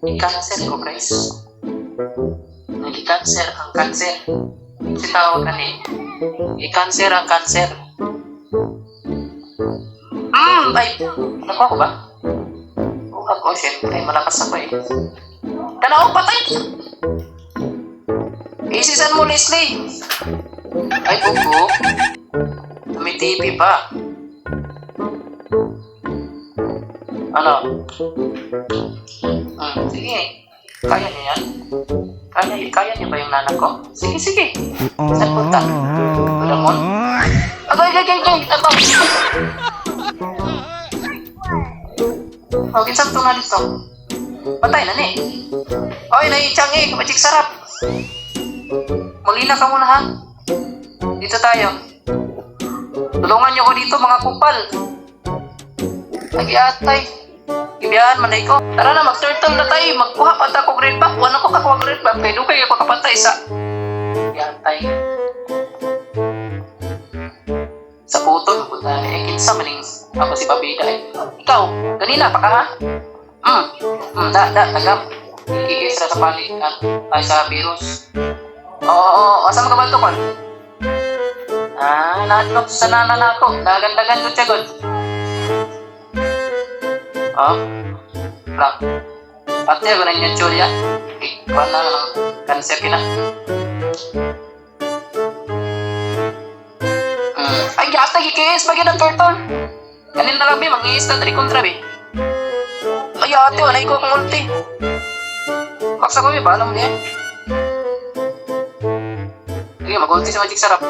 I-cancer ko, guys. Nag-i-cancer ang cancer. Kasi tawag ka ni. I-cancer ang cancer. Ay, ano ko ba? Ako, syempre, malakas ako eh. Tanaw, patay! Isisan mo, Leslie! Ay, bugo. May TV pa. Ano? Sige. Kaya niya yan? Kaya niya ba yung nanak ko? Sige, sige. Saan punta? Ramon? Agay! Ito! Okay, saan ito nga dito? Patay na ni. Oy, nai-chang eh. Kapachik sarap. Mulina ka muna ha. Dito tayo. Tulungan niyo ko dito mga kupal. Nag-iatay. Ibiyahan manay ko. Tara na, mag-turtle na tayo. Magkuha pa ako grade back. Wala ko kakuha grade back. Kaya doon kayo kapatay sa... Iatay. Sa putol. Punta na eh. Kinsa maning... Ako si Pabida eh. Ikaw, kanina pa ka ha? Tagap. I-extra sa palitan. Ay sa virus. Oo. Asa mga banto kon? Natlok sa nana na ako. Nagandagan ko siya god. Lang. Pati ako na niya Julia. Ikaw na lang. Cancer kina. Ay, yata gikis. Bagay ng turtle. Kanin na lang, be. Mag-iis na 3 kontra, be. Ay, ate. Wala ko kung ulti. Baksa ko, be. Bahala mo niya. Sige, mag-ulti sa Magic Sarap.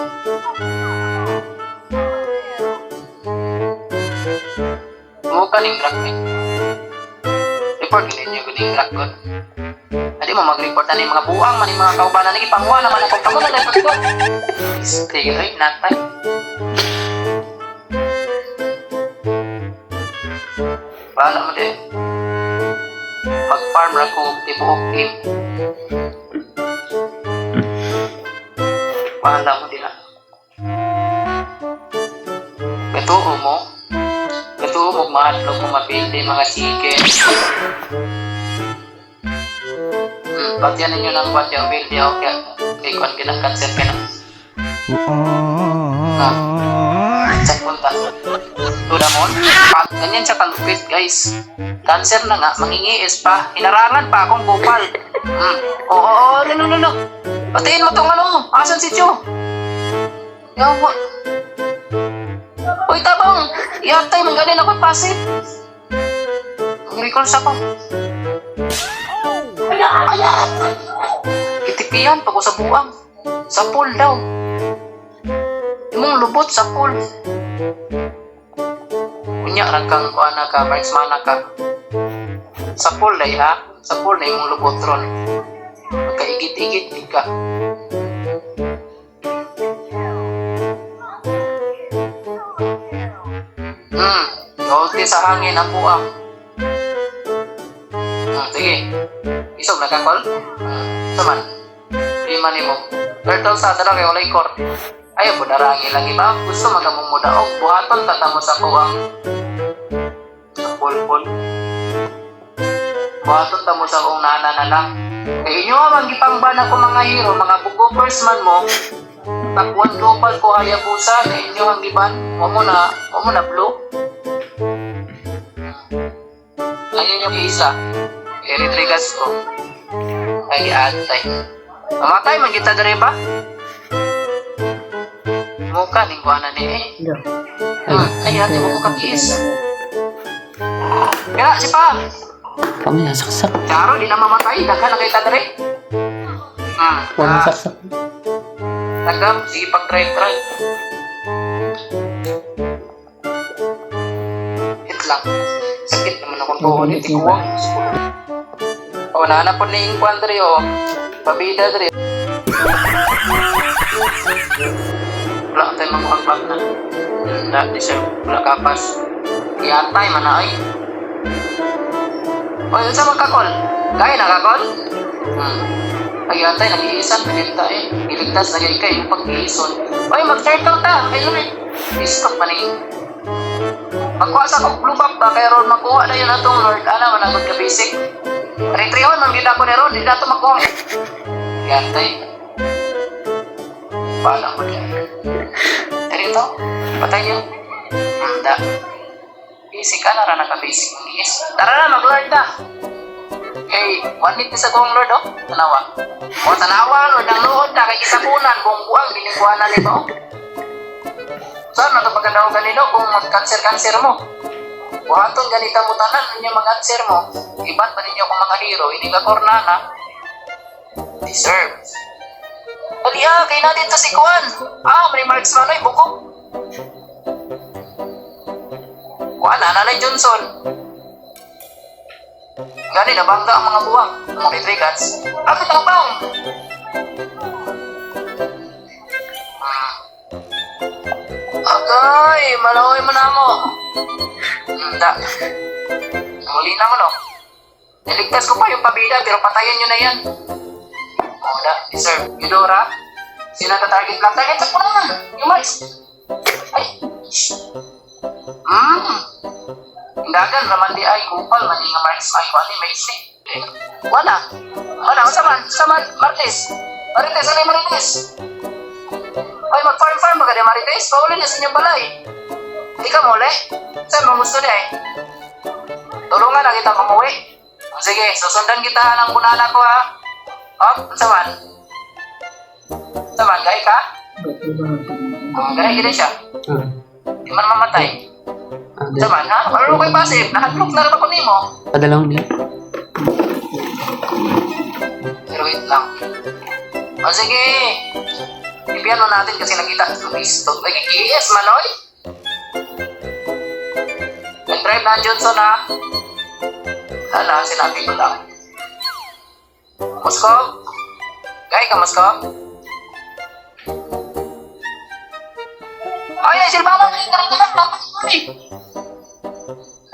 Mukha ning crack, be. Report yun niyo ko ning crack, god. Hindi mo mag-report na yung mga buang, man yung mga kaubanan. Nagipangwa naman ako. Kamu na report ko. Sige, right. Natay. Bahala mo din. Mag-farm na ko, tibuok team. Bahala mo din ha. Gatuo mo. Gatuo mo, mahatlog mo, mapindi, mga chicken. Pagyan ninyo ng buwan yung build niya, okay. Ikon kinang-cancer ka na. Saan punta? Tudamon? Ganyan siya kalupit, guys. Cancer na nga, mangingiis pa. Hinarangan pa akong kupal. Oo, no. Patiin mo tong ano. Asan si Chu? Yawa. Uy, tabang. Iatay, magaling ako pasit. Recalls ako. Ayan. Kitipian pa ko sa buwang. Sa pool daw. Imong lubot sa pool. Kunya lang kang kuana ka, marksman ka. Sa pool na ha? Sa pool na imong lubot ron. Magkaigit-igit ka. Gawti sa hangin ang buwang. Sige. Isog na kakol? Saman. Lima ni mo. Turtle sa dara kay walay kor. Ayaw po darangin lagi ba? Gusto magamong mo daog. Buhaton tatamo sa kuwang. Sa pulpul. Buhaton tamo sa kong nana na lang. Kaya inyo ang gipangban ako mga hero. Mga bugopers man mo. Takwan global ko hayabusa. Kaya inyo ang giban. Huwag mo na blue. Ayun yung isa. Eritrigas ko. Ay, atay. Mamatay, man kita dari ba? Mukha, lingkuanan ni Ay, ate mo ko kakiis. Kaya, si Pa. Pangya, saksak. Charo, di na mamatay. Daghan na kita dari. Pangya, saksak. Tagam, sige pag-try. Hit lang. Sakit naman akong tuhod. Hindi ko. Nahanap po ni Ingkwan dari Pabida dari. Wala tayo magpag-pag na. Dati siya wala kapas. Iatay man na ay. O yun sa magkakol. Kaya nakakol? Ay atay nag-iisan. Pilinta eh. Iligtas na gay kayo pag-iison. Oy mag-circle ta. Ay lumit. Istok pa na Magkuha sa kong blue buff ba, kaya ron makuha na yun atong Lord, ano, managod ka basic. Retriyon, manggila ko ni ron, hindi na ito makuha. Yan, tay. Paala mo dyan. Dito, patay niyo. Handa. Basic ka na, rana ka basic. Yes. Tara na, mag-Lord na. Okay, 1 minute sa kong Lord, oh. Tanawa. O, tanawa, Lord, ang luhod na, kay kitapunan, buong-buang, binigbuhan na nito. Saan na ito pagkadaw ganito kung mag-cancer-cancer mo? Buhaton ganita mo tanan, ninyo mag-cancer mo. Iban pa ninyo kung mga hero, hindi ka kornana. Deserve. Aliya, kay natin to si Kuan. May marks man ay buko. Kuan, Nanay Johnson. Gani, nabangga ang mga buwang, mga Petricans. Akit ang baong. Agay, malahoy mo na mo. Hindi. Muli na mo, no? Niligtas ko pa yung pabida, pero patayan nyo na yan. Wala, deserve. Eudora, sino ka-target lang? Target sa naman. Yung Max. Ay. Hindagan naman di ay kupal. Mali nga Max. Ay, wala yung Max ni. Wala. Wala, saman. Martes. Marites, ano yung Marites? Ay, mag-farm baga di Marites. Pauli na sa inyong balay. Hindi ka muli. Saan mo gusto di ay? Tulungan na kita kumuwi. Sige, susundan kita ng bunana ko ha. Saman? Saman, gaya ka? Gaya gina siya. Di man mamatay. Saman, ha? Ano kayo pasif? Nahatlok na naman ko nimo. Padalawang niya. Pero wait lang. Sige. Ipiano natin kasi nakita. Tumisto. Yes, Manoy. Nag-drive na Johnson, ha? Hala, sinabi ko lang. Moskov? Gaya ka, Moskov? Ay, silbangan na yung karagalan. Dapat ito eh.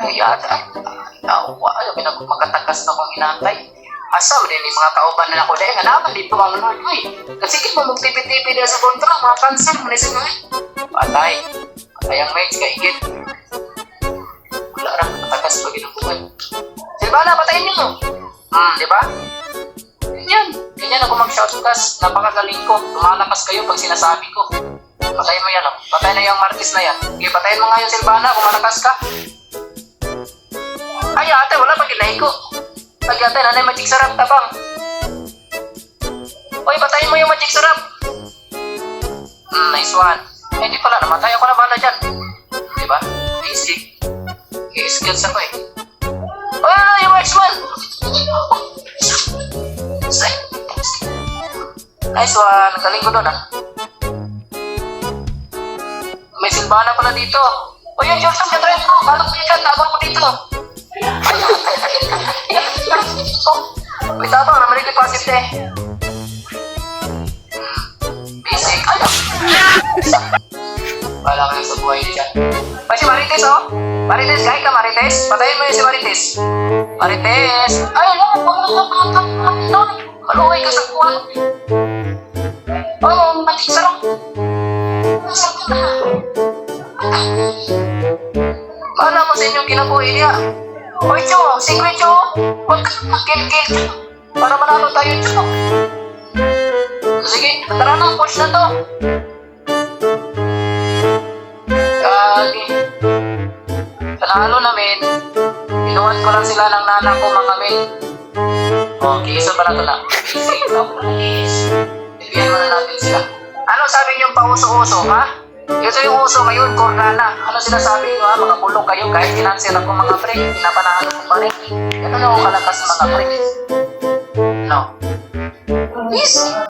Ay, yata. Nawa. Ay, magkatakas na kong inatay. Asam din yung mga kauban na ako dahil. Hanaman dito ang Lord. Uy, kasi kit mo magtipi-tipi na sa kontra. Mga cancer mo na siya ngayon. Patay. Patay ang mates ka, igit. Wala rin magkatakas pag inubukan. Silbana, patayin nyo. Di ba? Ganyan ako mag-shoutcast. Napakagaling ko. Lumalakas kayo pag sinasabi ko. Patayin mo yan, oh. Patay na yung Martis na yan. Okay, patayin mo nga yung Silvana kung malakas ka. Ay, ate, wala pag ilay ko. Pag ate, nanay magic sarap, tabang. Uy, patayin mo yung magic sarap. Nice one. Eh, hindi pala, namatay ako na bala dyan. Diba? Basic. Okay, skills ako eh. Oh, yung X-Man! Nice one. Galing ko doon, ah. May Silvana pala dito. O yun, Johnson, ka-drive ko. Balak mo yun, tagon mo dito. May tabang, naman ito positive eh. Basic. Wala ka sa buhay niya. Ay, si Marites, oh. Marites, kahit ka, Marites. Patayin mo yun si Marites. Marites. Ay, ano? Maluhay ka sa kuwan. Oh, matik sarong. Sarap ka na. Paano mo sa inyong kinabuhi niya? Oy, Cho, secret, Cho. Huwag ka mag-kill-kill. Para manalo tayo, Cho. Sige, tara na, push na to. Kagi. Panalo namin. Inuwan ko lang sila ng nanak ko, mga men. Okay, so pa na to na. Sige, bigyan mo na natin sila. Ano sabi niyong pauso-uso, ha? Ito yung uso ngayon, Cornana. Ano sinasabi niyo, ha? Mga bulong kayo kahit kinanser ako mga pre. Pinapanalo ko pa rin. Ano na ako kalakas mga pre? No. Yes.